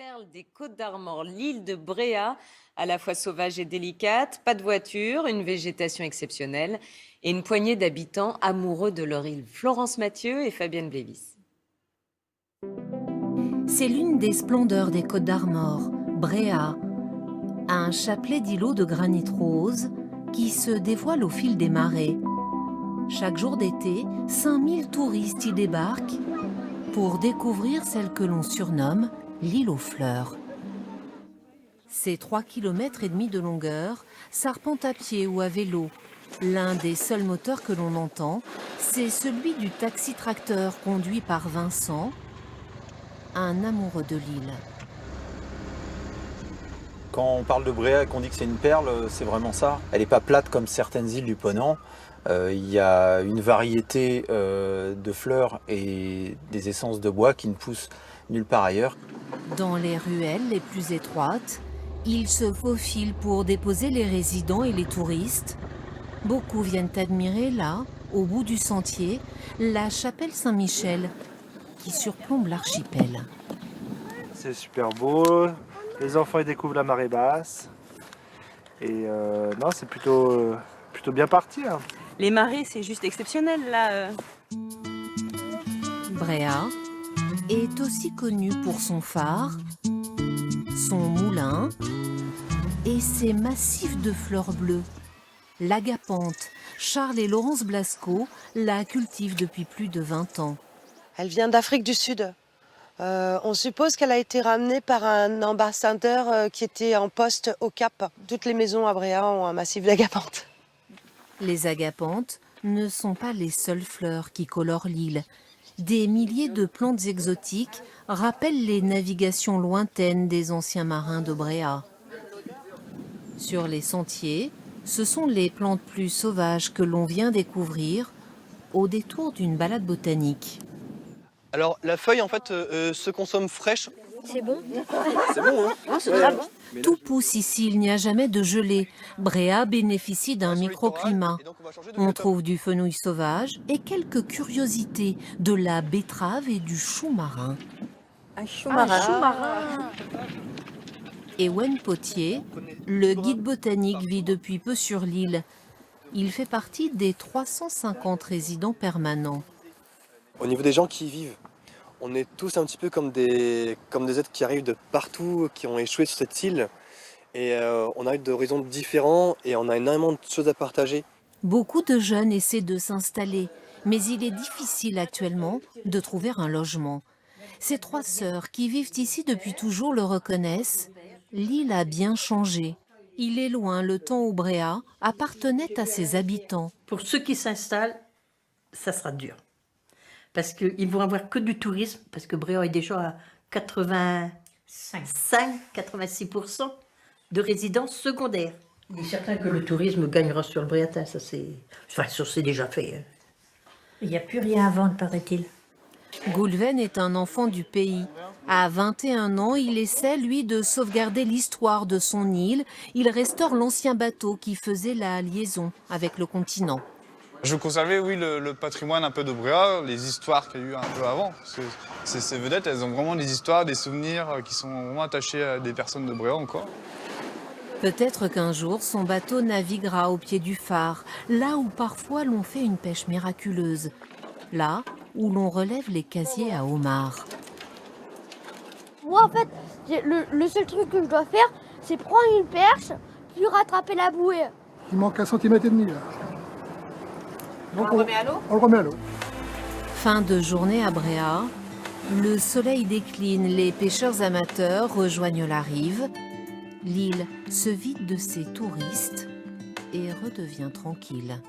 perle des Côtes d'Armor, l'île de Bréhat, à la fois sauvage et délicate, pas de voiture, une végétation exceptionnelle et une poignée d'habitants amoureux de leur île. Florence Mathieu et Fabienne Blévis. C'est l'une des splendeurs des Côtes d'Armor, Bréhat, un chapelet d'îlots de granit rose qui se dévoile au fil des marées. Chaque jour d'été, 5000 touristes y débarquent pour découvrir celle que l'on surnomme l'île aux fleurs. C'est 3,5 km de longueur, s'arpente à pied ou à vélo. L'un des seuls moteurs que l'on entend, c'est celui du taxi-tracteur conduit par Vincent, un amoureux de l'île. Quand on parle de Bréhat et qu'on dit que c'est une perle, c'est vraiment ça. Elle n'est pas plate comme certaines îles du Ponant. Il y a une variété de fleurs et des essences de bois qui ne poussent nulle part ailleurs. Dans les ruelles les plus étroites, il se faufile pour déposer les résidents et les touristes. Beaucoup viennent admirer là, au bout du sentier, la chapelle Saint-Michel qui surplombe l'archipel. C'est super beau, les enfants ils découvrent la marée basse et non, c'est plutôt bien parti là. Les marées, c'est juste exceptionnel là. Bréhat est aussi connu pour son phare, son moulin et ses massifs de fleurs bleues. L'agapanthe, Charles et Laurence Blasco la cultivent depuis plus de 20 ans. Elle vient d'Afrique du Sud. On suppose qu'elle a été ramenée par un ambassadeur qui était en poste au Cap. Toutes les maisons à Bréhat ont un massif d'agapanthe. Les agapanthes ne sont pas les seules fleurs qui colorent l'île. Des milliers de plantes exotiques rappellent les navigations lointaines des anciens marins de Bréhat. Sur les sentiers, ce sont les plantes plus sauvages que l'on vient découvrir au détour d'une balade botanique. Alors la feuille en fait se consomme fraîche. C'est bon. C'est bon, hein? C'est très bon. Tout pousse ici, il n'y a jamais de gelée. Bréhat bénéficie d'un microclimat. On trouve du fenouil sauvage et quelques curiosités, de la betterave et du chou marin. Un chou marin. Ewen Potier, le guide botanique, vit depuis peu sur l'île. Il fait partie des 350 résidents permanents. Au niveau des gens qui y vivent, on est tous un petit peu comme des êtres qui arrivent de partout, qui ont échoué sur cette île. Et on arrive d'horizons différents et on a énormément de choses à partager. Beaucoup de jeunes essaient de s'installer, mais il est difficile actuellement de trouver un logement. Ces 3 sœurs qui vivent ici depuis toujours le reconnaissent. L'île a bien changé. Il est loin le temps où Bréhat appartenait à ses habitants. Pour ceux qui s'installent, ça sera dur. Parce qu'ils vont avoir que du tourisme, parce que Bréhat est déjà à 85-86% de résidences secondaires. Il est certain que le tourisme gagnera sur le Bréhatin, ça c'est déjà fait. Il n'y a plus rien à vendre, paraît-il. Goulven est un enfant du pays. À 21 ans, il essaie, lui, de sauvegarder l'histoire de son île. Il restaure l'ancien bateau qui faisait la liaison avec le continent. Je veux conserver, oui, le patrimoine un peu de Bréhat, les histoires qu'il y a eu un peu avant. Parce que ces vedettes, elles ont vraiment des histoires, des souvenirs qui sont vraiment attachés à des personnes de Bréhat encore. Peut-être qu'un jour, son bateau naviguera au pied du phare, là où parfois l'on fait une pêche miraculeuse, là où l'on relève les casiers à homards. Moi, en fait, le seul truc que je dois faire, c'est prendre une perche, puis rattraper la bouée. Il manque 1,5 cm là. Donc on le remet à l'eau ? On le remet à l'eau. Fin de journée à Bréhat. Le soleil décline, les pêcheurs amateurs rejoignent la rive. L'île se vide de ses touristes et redevient tranquille.